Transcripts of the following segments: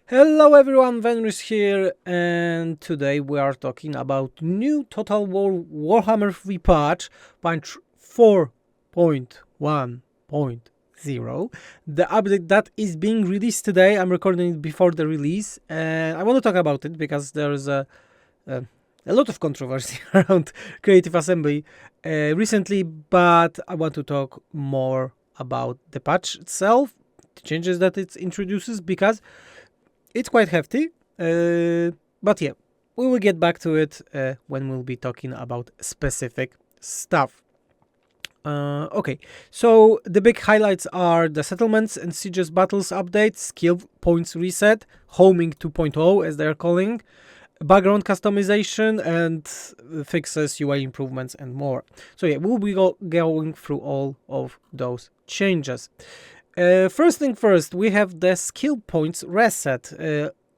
Hello everyone, Venris here, and today we are talking about new Total War Warhammer 3 patch, patch 4.1.0, the update that is being released today. I'm recording it before the release, and I want to talk about it because there's a, a lot of controversy around Creative Assembly recently, but I want to talk more about the patch itself, the changes that it introduces, because it's quite hefty, but yeah, we will get back to it when we'll be talking about specific stuff. Okay, so the big highlights are the settlements and sieges battles update, skill points reset, homing 2.0 as they're calling, background customization, and fixes, UI improvements, and more. So yeah, we'll be going through all of those changes. First thing first, we have the skill points reset.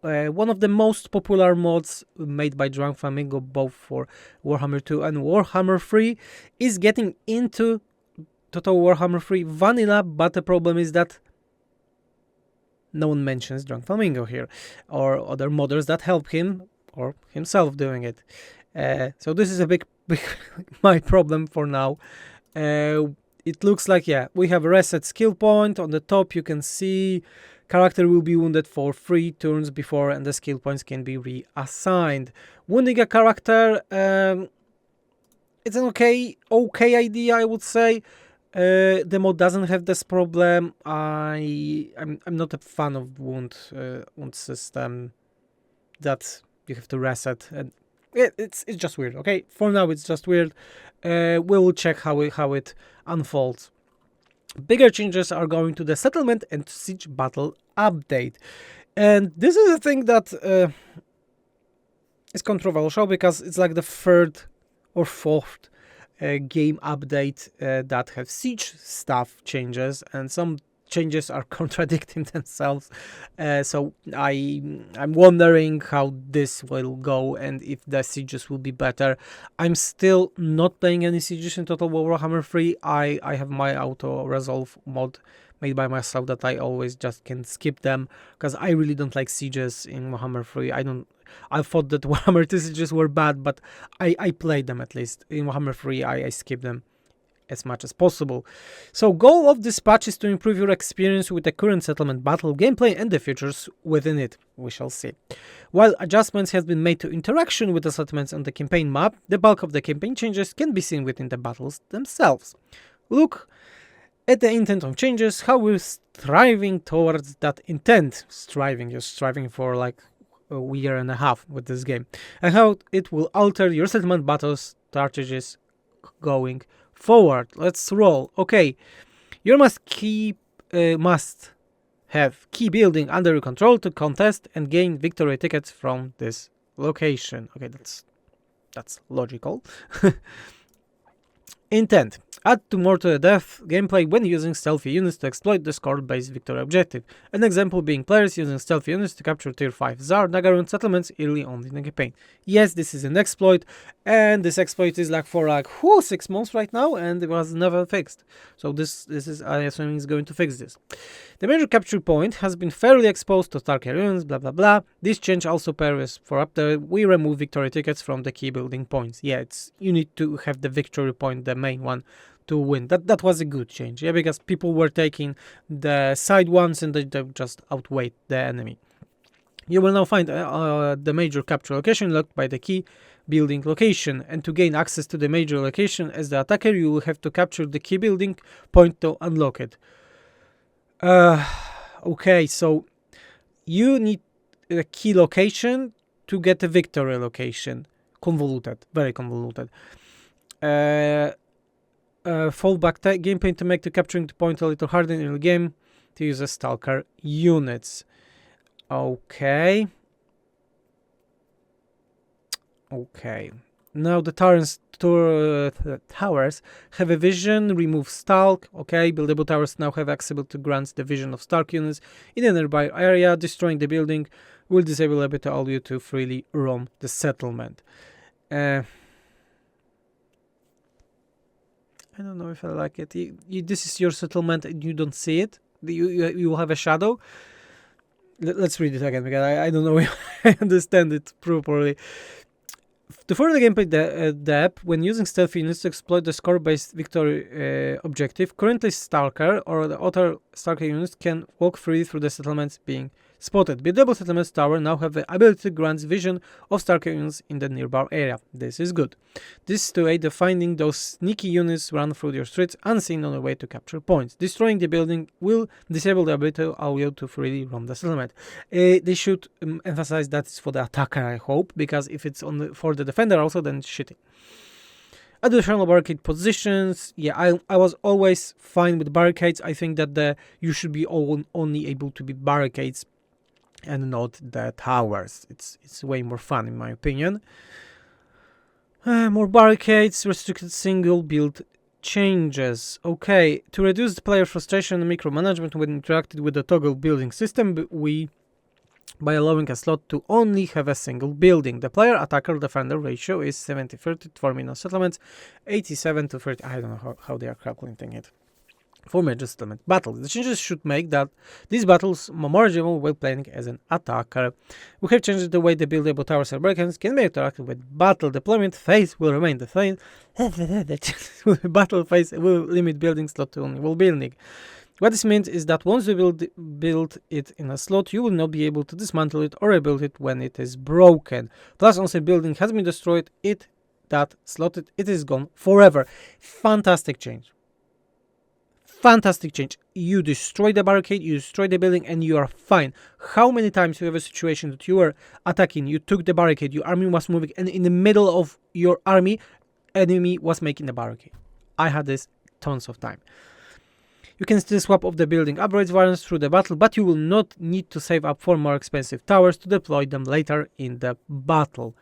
One of the most popular mods made by Drunk Flamingo, both for Warhammer 2 and Warhammer 3, is getting into Total Warhammer 3 Vanilla, but the problem is that no one mentions Drunk Flamingo here, or other modders that help him, or himself doing it. So this is a big my problem for now. It looks like, yeah, we have a reset skill point. On the top you can see character will be wounded for 3 turns before, and the skill points can be reassigned. Wounding a character, it's an okay idea, I would say. The mod doesn't have this problem. I'm not a fan of wound system that you have to reset, and it's just weird. Okay, for now it's just weird. We'll check how it unfolds. Bigger changes are going to the settlement and siege battle update, and this is a thing that is controversial because it's like the third or fourth game update that have siege stuff changes, and some changes are contradicting themselves. So I'm wondering how this will go and if the sieges will be better. I'm still not playing any sieges in Total War Warhammer 3. I have my auto resolve mod made by myself that I always just can skip them because I really don't like sieges in Warhammer 3. I thought that Warhammer 2 sieges were bad, but I played them at least. In Warhammer 3 I skip them as much as possible. So goal of this patch is to improve your experience with the current settlement battle gameplay and the features within it. We shall see. While adjustments have been made to interaction with the settlements on the campaign map, the bulk of the campaign changes can be seen within the battles themselves. Look at the intent of changes, how we're striving towards that intent. You're striving for like a year and a half with this game, and how it will alter your settlement battle strategies going forward. Let's roll. Okay, you must have key building under your control to contest and gain victory tickets from this location. Okay, that's logical. Intent. Add more to the death gameplay when using stealthy units to exploit the score-based victory objective. An example being players using stealthy units to capture tier 5 Tsar Nagaron settlements early on in the campaign. Yes, this is an exploit, and this exploit is like for 6 months right now, and it was never fixed. So this is, I assume, is going to fix this. The major capture point has been fairly exposed to Stark units, blah blah blah. This change also pairs for update. We remove victory tickets from the key building points. Yeah, you need to have the victory point, the main one, to win. That was a good change, yeah, because people were taking the side ones and they just outweighed the enemy. You will now find the major capture location locked by the key building location, and to gain access to the major location as the attacker, you will have to capture the key building point to unlock it. Okay, so you need a key location to get a victory location. Convoluted, very convoluted. Fallback gameplay to make capturing the point a little harder in the game to use a stalker units. Okay. Now the towers have a vision, remove stalk. Okay, buildable towers now have accessibility to grant the vision of Stark units in a nearby area. Destroying the building will disable ability to allow you to freely roam the settlement. I don't know if I like it. This is your settlement and you don't see it. You will have a shadow. Let's read it again because I don't know if I understand it properly. To further gameplay depth, when using stealthy units to exploit the score-based victory objective, currently Stalker or the other Stalker units can walk freely through the settlements being spotted. Buildable settlements tower now have the ability to grant vision of Stalker units in the nearby area. This is good. This is to aid the finding those sneaky units run through your streets unseen on the way to capture points. Destroying the building will disable the ability to allow you to freely roam the settlement. They should emphasize that it's for the attacker, I hope, because if it's for the defender also, then it's shitty. Additional barricade positions. Yeah, I was always fine with barricades. I think that you should be only able to be barricades and not the towers. It's way more fun in my opinion. More barricades, restricted single build changes. Okay, to reduce the player frustration and micromanagement when interacted with the toggle building system, by allowing a slot to only have a single building. The player attacker defender ratio is 70-30 for minor settlements, 87-30. I don't know how they are calculating it. For major settlement battles, the changes should make that these battles more manageable while playing as an attacker. We have changed the way the buildable towers and barricades can be interacted with battle. Deployment phase will remain the same. The battle phase will limit building slot to only one building. What this means is that once you build it in a slot, you will not be able to dismantle it or rebuild it when it is broken. Plus, once a building has been destroyed, it is gone forever. Fantastic change. Fantastic change. You destroy the barricade, you destroy the building, and you are fine. How many times you have a situation that you were attacking, you took the barricade, your army was moving, and in the middle of your army, enemy was making the barricade? I had this tons of time. You can still swap off the building upgrades variants through the battle, but you will not need to save up for more expensive towers to deploy them later in the battle.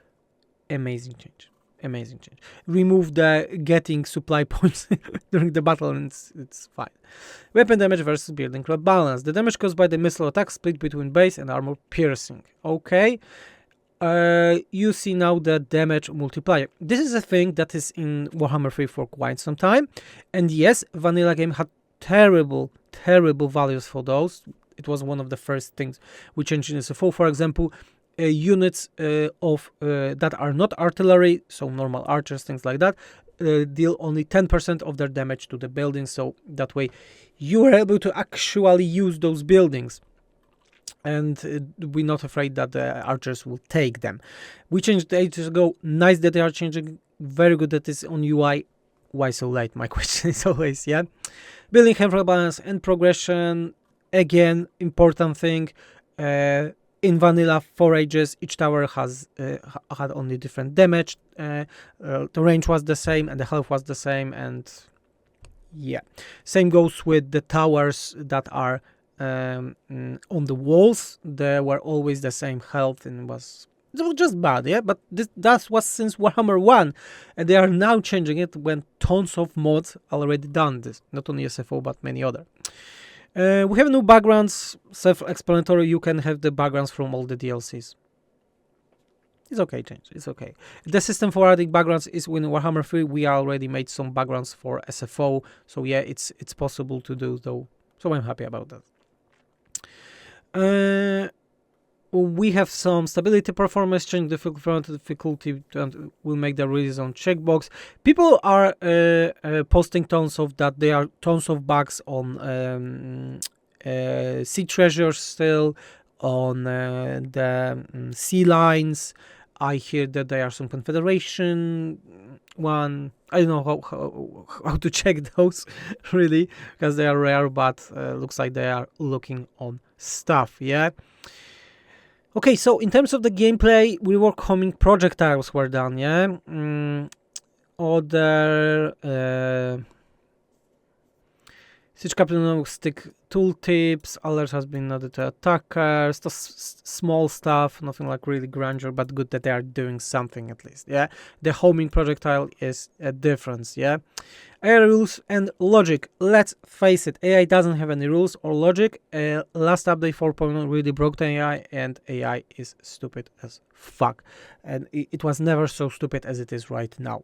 Amazing change. Amazing change. Remove the getting supply points during the battle and it's fine. Weapon damage versus building club balance. The damage caused by the missile attack split between base and armor piercing. Okay. You see now the damage multiplier. This is a thing that is in Warhammer 3 for quite some time. And yes, vanilla game had terrible values for those. It was one of the first things we changed in SFO. For example, units that are not artillery, so normal archers, things like that, deal only 10% of their damage to the buildings, so that way you are able to actually use those buildings and we're not afraid that the archers will take them. We changed ages ago. Nice that they are changing. Very good that it's on UI. Why so late? My question is always, yeah. Building health balance and progression, again, important thing. In vanilla forages, each tower had only different damage. The range was the same and the health was the same, and yeah, same goes with the towers that are on the walls. They were always the same health, and it was just bad, yeah. But that was since Warhammer 1, and they are now changing it when tons of mods already done this, not only SFO but many other. We have new backgrounds, self-explanatory. You can have the backgrounds from all the DLCs. It's okay, change. It's okay. The system for adding backgrounds is in Warhammer 3. We already made some backgrounds for SFO, so yeah, it's possible to do though. So I'm happy about that. We have some stability performance change, difficulty, and we'll make the release on checkbox. People are posting tons of that. There are tons of bugs on sea treasures still, on the sea lines. I hear that there are some Confederation one. I don't know how to check those really, because they are rare, but looks like they are looking on stuff, yeah. Okay, so in terms of the gameplay, we were coming projectiles were done, yeah. Other Siege Captain stick tooltips, alerts has been added to attackers, small stuff, nothing like really grandeur, but good that they are doing something at least, yeah. The homing projectile is a difference, yeah. AI rules and logic. Let's face it, AI doesn't have any rules or logic. Last update 4.0 really broke the AI, and AI is stupid as fuck. And it was never so stupid as it is right now.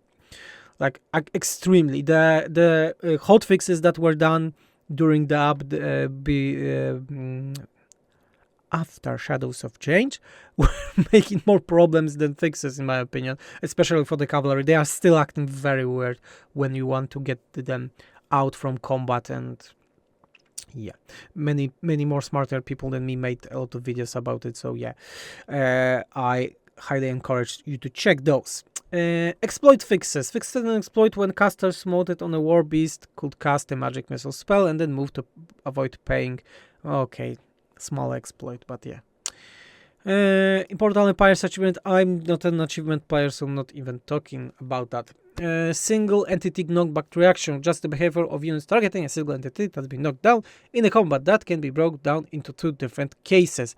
Like, extremely. The hot fixes that were done during the after Shadows of Change were making more problems than fixes, in my opinion, especially for the cavalry. They are still acting very weird when you want to get them out from combat, and yeah, many more smarter people than me made a lot of videos about it, so yeah, I highly encourage you to check those. Exploit fixes. Fixed an exploit when casters mounted on a war beast could cast a magic missile spell and then move to avoid paying. Okay, small exploit, but yeah. Important Empire's achievement. I'm not an achievement player, so I'm not even talking about that. Single entity knockback reaction. Just the behavior of units targeting a single entity that's been knocked down in a combat that can be broken down into two different cases.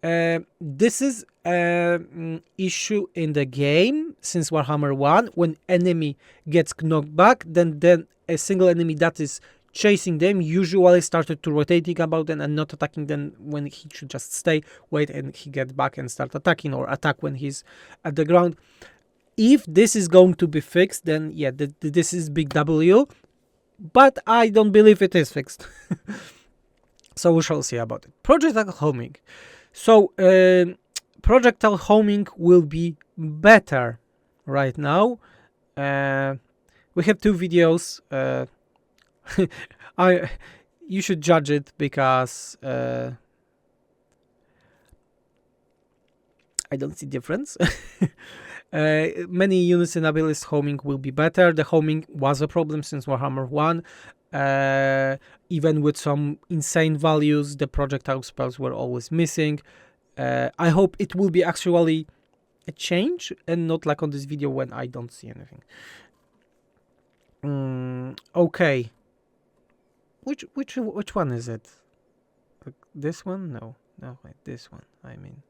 This is an issue in the game since Warhammer 1. When enemy gets knocked back, then a single enemy that is chasing them usually started to rotating about them and not attacking them when he should just stay, wait, and he get back and start attacking, or attack when he's at the ground. If this is going to be fixed, then yeah, this is big W, but I don't believe it is fixed. So we shall see about it. Projectile homing. So projectile homing will be better right now. We have two videos. You should judge it because I don't see difference. Many units and abilities homing will be better. The homing was a problem since Warhammer 1. Even with some insane values, the projectile spells were always missing. I hope it will be actually a change and not like on this video when I don't see anything. Okay. Which one is it? This one? No, wait, this one. I mean,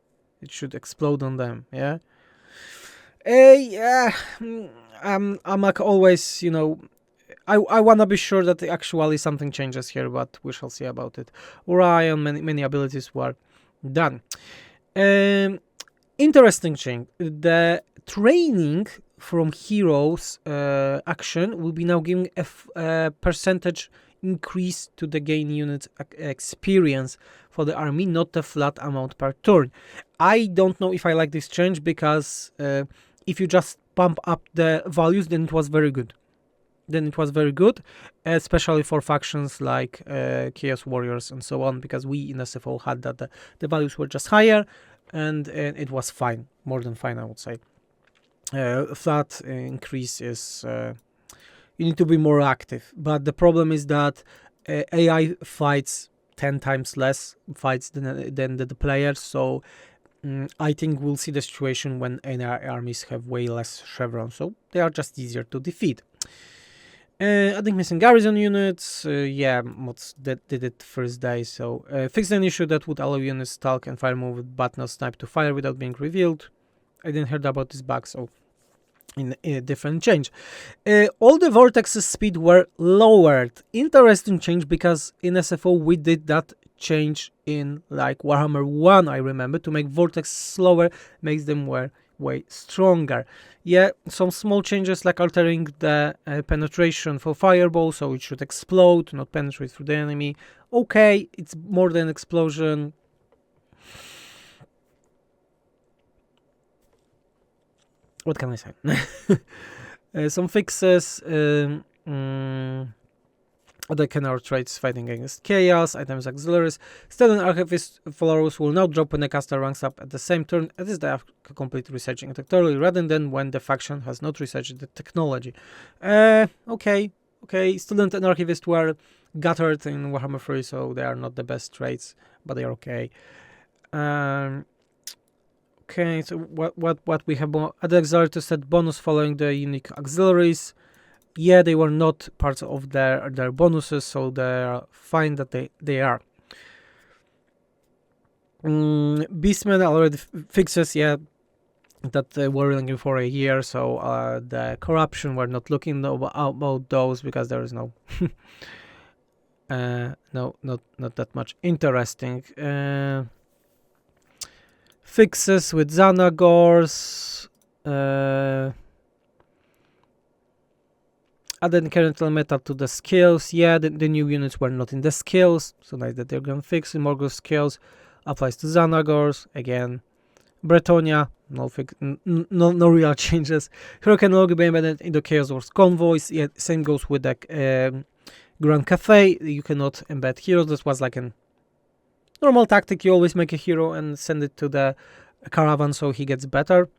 it should explode on them. Yeah. Yeah. I'm like always, I wanna be sure that actually something changes here, but we shall see about it. Orion, many abilities were done. Interesting thing, the training from heroes action will be now giving a percentage increase to the gain unit experience for the army, not a flat amount per turn. I don't know if I like this change, because if you just pump up the values, then it was very good. Especially for factions like Chaos Warriors and so on, because we in SFO had that the values were just higher, and it was fine, more than fine, I would say. Flat increase is you need to be more active, but the problem is that AI fights 10 times less fights than the players, so I think we'll see the situation when AI armies have way less chevrons, so they are just easier to defeat. I think missing garrison units, yeah, mods that did it first day, so fixed an issue that would allow units stalk and fire move but not snipe to fire without being revealed. I didn't heard about this bug, so in a different change. All the vortex's speed were lowered. Interesting change, because in SFO we did that change in like Warhammer 1, I remember, to make vortex slower, makes them way stronger. Yeah, some small changes like altering the penetration for fireball, so it should explode, not penetrate through the enemy. Okay, it's more than explosion. What can I say? Some fixes. Other canard traits fighting against chaos, items auxiliaries. Still, an archivist followers will now drop when the caster ranks up at the same turn, as is the complete researching it technology, rather than when the faction has not researched the technology. Okay. Student and archivist were guttered in Warhammer 3, so they are not the best traits, but they are okay. Okay, so what we have? Other auxiliary to set bonus following the unique auxiliaries. Yeah, they were not part of their bonuses, so they're fine that they are. Beastmen already fixes, yeah, that they were looking for a year, so the corruption, we're not looking about those, because there is no not that much interesting fixes with Xanagors. Added incremental meta to the skills. Yeah, the new units were not in the skills, so nice that they're gonna fix more good skills. applies to Xanagors, again. Bretonia, no real changes. Hero can no longer be embedded into Chaos Wars convoys. Yeah, same goes with the Grand Cafe. You cannot embed heroes. This was like a normal tactic. You always make a hero and send it to the caravan so he gets better.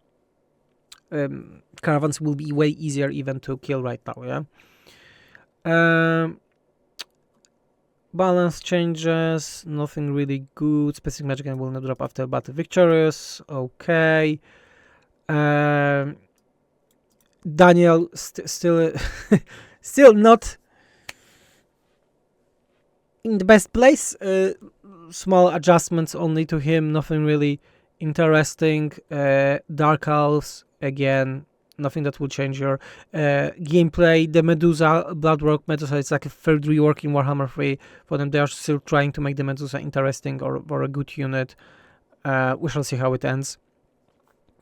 Caravans will be way easier even to kill right now, yeah. Balance changes, nothing really good. Specific magic will not drop after battle victorious. Okay. Daniel still still not in the best place. Small adjustments only to him. Nothing really interesting. Dark Elves again. Nothing that will change your gameplay. The Medusa, Bloodrock Medusa, it's like a third rework in Warhammer 3 for them. They are still trying to make the Medusa interesting or a good unit. We shall see how it ends.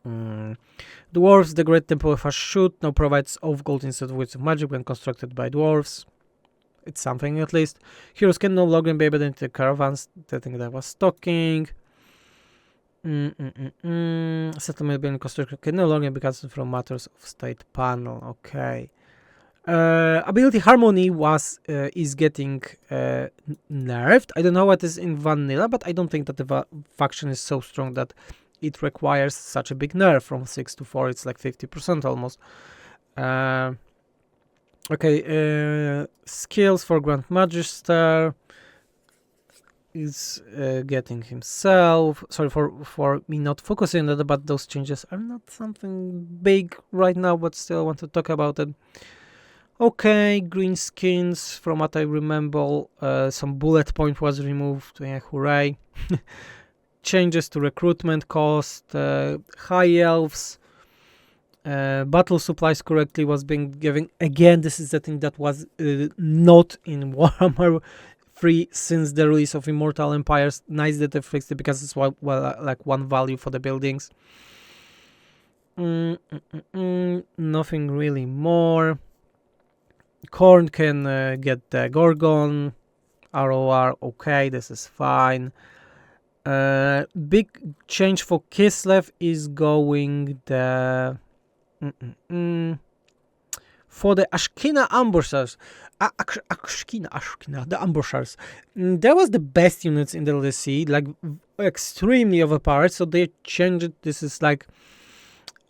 Dwarves, the Great Temple of Shoot now provides off gold instead of Wits of Magic when constructed by dwarves. It's something at least. Heroes can no longer be embedded into caravans. I think that was talking. Settlement being constructed can no longer be cancelled from matters of state panel. Okay. Ability Harmony is getting nerfed. I don't know what is in vanilla, but I don't think that the faction is so strong that it requires such a big nerf. From 6 to 4, it's like 50% almost. Okay, skills for Grand Magister is getting himself. Sorry for me not focusing on that, but those changes are not something big right now, but still want to talk about it. Okay, green skins, from what I remember, some bullet point was removed. Yeah, hooray. Changes to recruitment cost, high elves, battle supplies correctly was being given. Again, this is the thing that was not in Warhammer 3 since the release of Immortal Empires. Nice that they fixed it because it's like one value for the buildings. Nothing really more. Korn can get the Gorgon. ROR, okay, this is fine. Big change for Kislev is going the for the Ashkina ambushers. Ashkina, the ambushers. That was the best units in the LDC, like extremely overpowered. So they changed it. This is like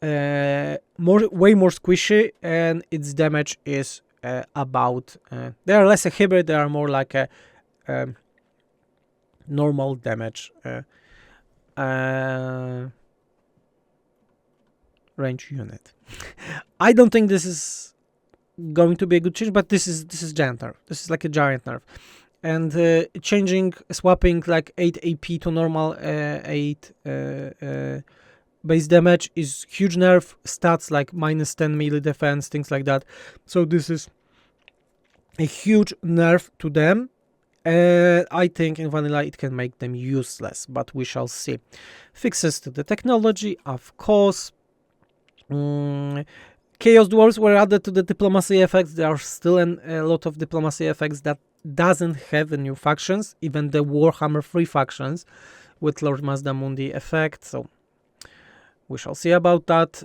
way more squishy, and its damage is about. They are less a hybrid. They are more like a normal damage range unit. I don't think this is going to be a good change, but this is giant nerf. This is like a giant nerf, and swapping like 8 AP to normal 8 base damage is huge nerf. Stats like -10 melee defense, things like that. So this is a huge nerf to them. I think in vanilla it can make them useless, but we shall see. Fixes to the technology, of course. Chaos Dwarves were added to the diplomacy effects. There are still a lot of diplomacy effects that doesn't have the new factions, even the Warhammer 3 factions with Lord Mazdamundi effect. So we shall see about that.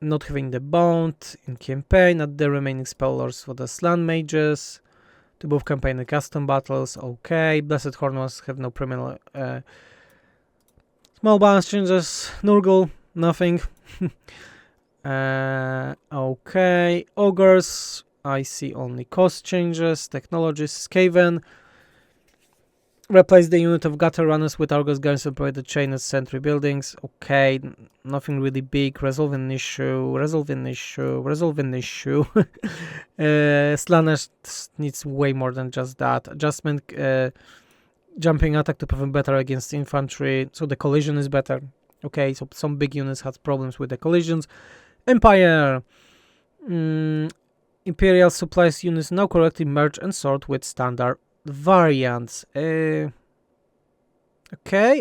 Not having the bond in campaign, at the remaining spellers for the Slan mages. To both campaign and custom battles, okay. Blessed Horners have no criminal. Small balance changes. Nurgle, nothing. Okay. Ogres, I see only cost changes. Technologies, Skaven. Replace the unit of gutter runners with Argos guns and provide the chain as sentry buildings. Okay, nothing really big. Resolve an issue. Slaanesh needs way more than just that. Adjustment, jumping attack to prevent better against infantry. So the collision is better. Okay, so some big units had problems with the collisions. Empire. Imperial supplies units now correctly merge and sort with standard variants. Okay,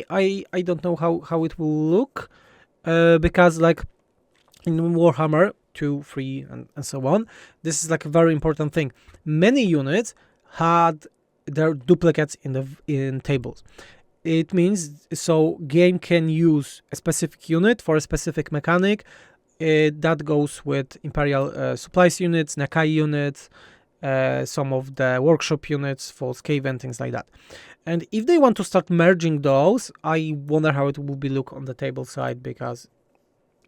I don't know how it will look, because like in Warhammer 2, 3 and so on, this is like a very important thing. Many units had they're duplicates in tables. It means so game can use a specific unit for a specific mechanic. That goes with Imperial supplies units, Nakai units, some of the workshop units for Cave and things like that. And if they want to start merging those, I wonder how it will be look on the table side, because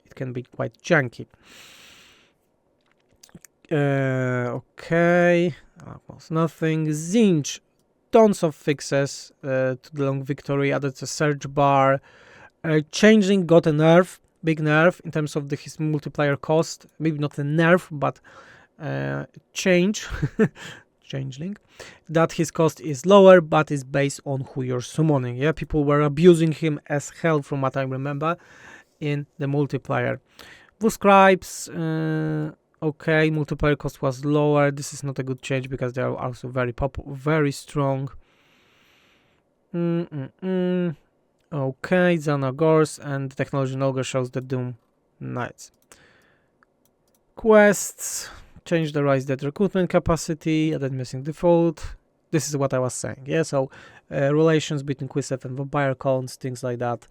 it can be quite janky. Okay, almost nothing. Zinj, tons of fixes to the long victory, added a search bar. Changeling got a nerf, big nerf in terms of his multiplier cost. Maybe not a nerf, but changeling, that his cost is lower, but is based on who you're summoning. Yeah, people were abusing him as hell, from what I remember, in the multiplier. Blue scribes, okay, multiplier cost was lower. This is not a good change because they are also very strong. Okay, Xanagors and Technology Ogre shows the Doom Knights. Quests, change the rise dead recruitment capacity, added missing default. This is what I was saying, yeah, so relations between Quisef and vampire counts, things like that,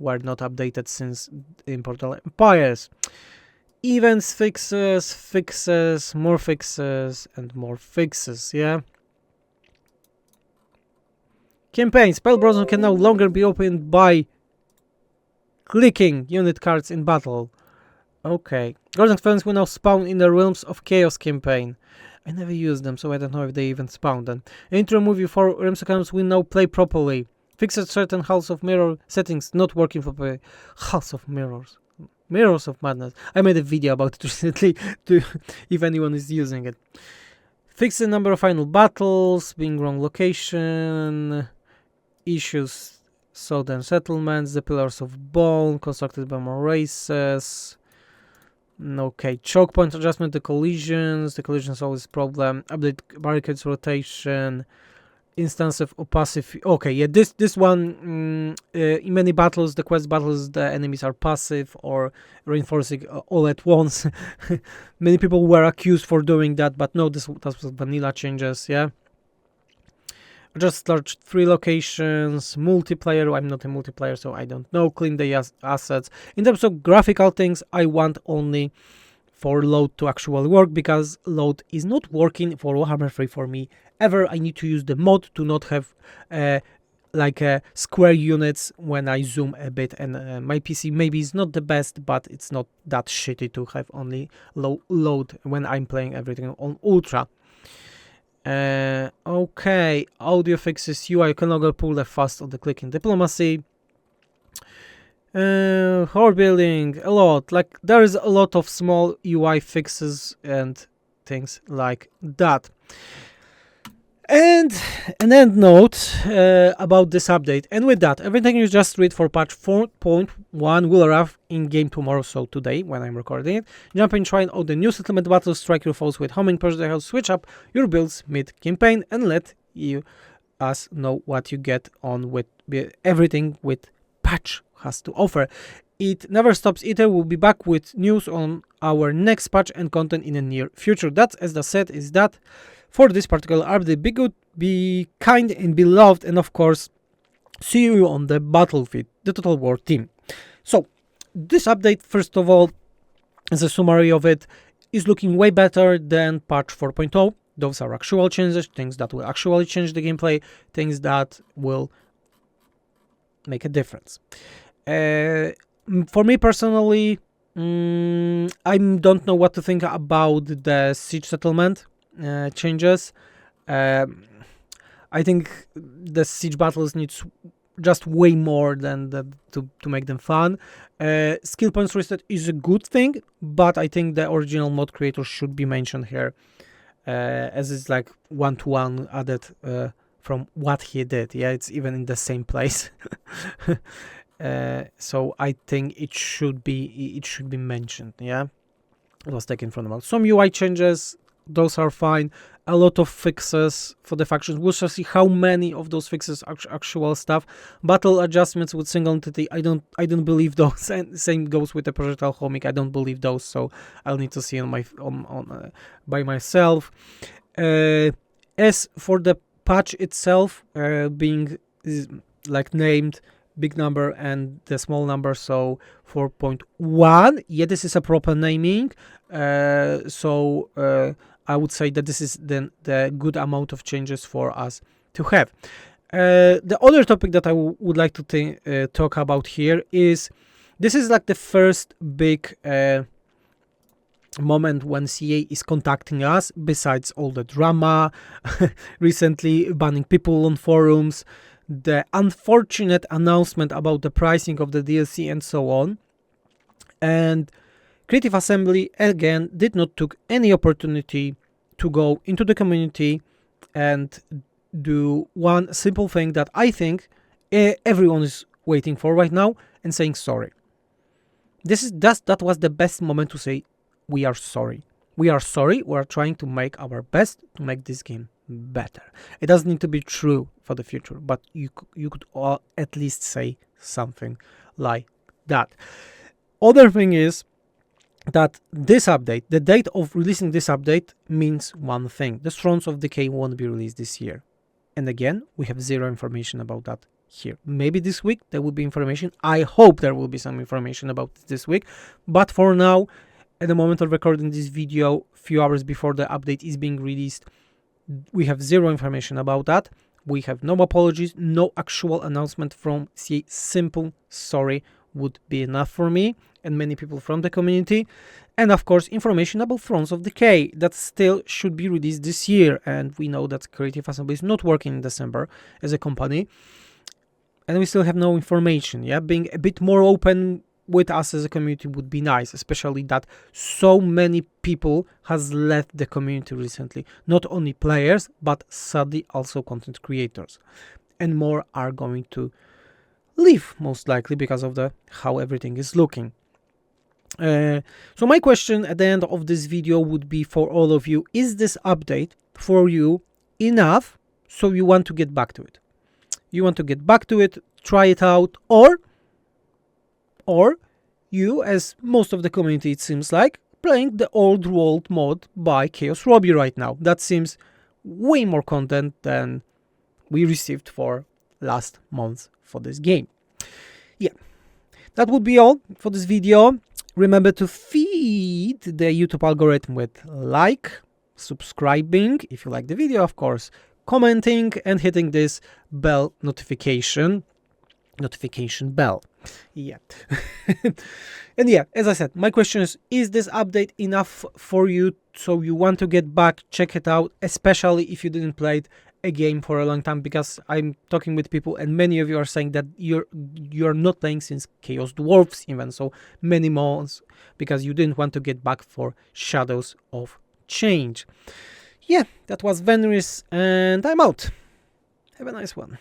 were not updated since Immortal Empires. Events, fixes, more fixes, and more fixes, yeah. Campaign, spell browser can no longer be opened by clicking unit cards in battle. Okay. Golden Ferns will now spawn in the Realms of Chaos campaign. I never used them, so I don't know if they even spawned them. Intro movie for Realms of Chaos will now play properly. Fixed certain House of Mirror settings not working properly. House of Mirrors. Mirrors of Madness. I made a video about it recently, if anyone is using it. Fix the number of final battles, being wrong location, issues, southern settlements, the Pillars of Bone, constructed by more races. Okay, choke point adjustment, the collisions always a problem. Update barricades rotation, instance of passive. Okay, yeah, this one, in many battles, the quest battles, the enemies are passive or reinforcing all at once. Many people were accused for doing that, but no, that was vanilla changes, yeah. Just large 3 locations, multiplayer. I'm not a multiplayer, so I don't know. Clean the assets. In terms of graphical things, I want only for load to actually work, because load is not working for Warhammer 3 for me ever. I need to use the mod to not have square units when I zoom a bit, and my PC maybe is not the best, but it's not that shitty to have only low load when I'm playing everything on Ultra. Okay, audio fixes, UI can no longer pull the fast on the clicking diplomacy. Horde building, a lot, like there is a lot of small UI fixes and things like that. And an end note about this update. And with that, everything you just read for patch 4.1 will arrive in game tomorrow, so today, when I'm recording it. Jump in, try out the new settlement battles, strike your foes with homing projectiles, switch up your builds mid-campaign, and let us know what you get on with everything with patch has to offer. It never stops either. We'll be back with news on our next patch and content in the near future. That, as I said, is that for this particular update. Be good, be kind, and be loved, and of course, see you on the battlefield, the Total War team. So, this update, first of all, as a summary of it, is looking way better than patch 4.0. Those are actual changes, things that will actually change the gameplay, things that will make a difference. For me personally, I don't know what to think about the siege settlement changes. I think the siege battles needs just way more than to make them fun. Skill points reset is a good thing, but I think the original mod creator should be mentioned here, as it's like 1-to-1 added from what he did. Yeah, it's even in the same place. So I think it should be mentioned. Yeah, it was taken from the mod. Some UI changes, those are fine. A lot of fixes for the factions. We'll just see how many of those fixes are actual stuff. Battle adjustments with single entity, I don't believe those. And same goes with the projectile homing. I don't believe those, so I'll need to see by myself. As for the patch itself being like named big number and the small number, so 4.1. Yeah, this is a proper naming. So I would say that this is then the good amount of changes for us to have. The other topic that I would like to talk about here is this is like the first big moment when CA is contacting us, besides all the drama recently banning people on forums, the unfortunate announcement about the pricing of the DLC and so on. And Creative Assembly again did not took any opportunity to go into the community and do one simple thing that I think everyone is waiting for right now, and saying sorry. That was the best moment to say we are sorry. We are sorry. We are trying to make our best to make this game better. It doesn't need to be true for the future, but you could all at least say something like that. Other thing is that this update, the date of releasing this update, means one thing: the Thrones of Decay won't be released this year. And again, we have zero information about that here. Maybe this week there will be information. I hope there will be some information about this week. But for now, at the moment of recording this video, few hours before the update is being released, we have zero information about that. We have no apologies, no actual announcement from CA. Simple sorry would be enough for me and many people from the community. And of course, information about Thrones of Decay that still should be released this year. And we know that Creative Assembly is not working in December as a company. And we still have no information. Yeah, being a bit more open with us as a community would be nice, especially that so many people has left the community recently. Not only players, but sadly also content creators. And more are going to leave, most likely, because of the how everything is looking. So my question at the end of this video would be for all of you: is this update for you enough so you want to get back to it? You want to get back to it, try it out, or you, as most of the community it seems like, playing the old world mod by Chaos Robbie right now. That seems way more content than we received for last month for this game. Yeah, that would be all for this video. Remember to feed the YouTube algorithm with like, subscribing if you like the video, of course, commenting, and hitting this bell notification bell. Yeah. And yeah, as I said, my question is this update enough for you so you want to get back, check it out, especially if you didn't play a game for a long time? Because I'm talking with people and many of you are saying that you're not playing since Chaos Dwarfs even, so many months, because you didn't want to get back for Shadows of Change. Yeah, that was Venris, and I'm out. Have a nice one.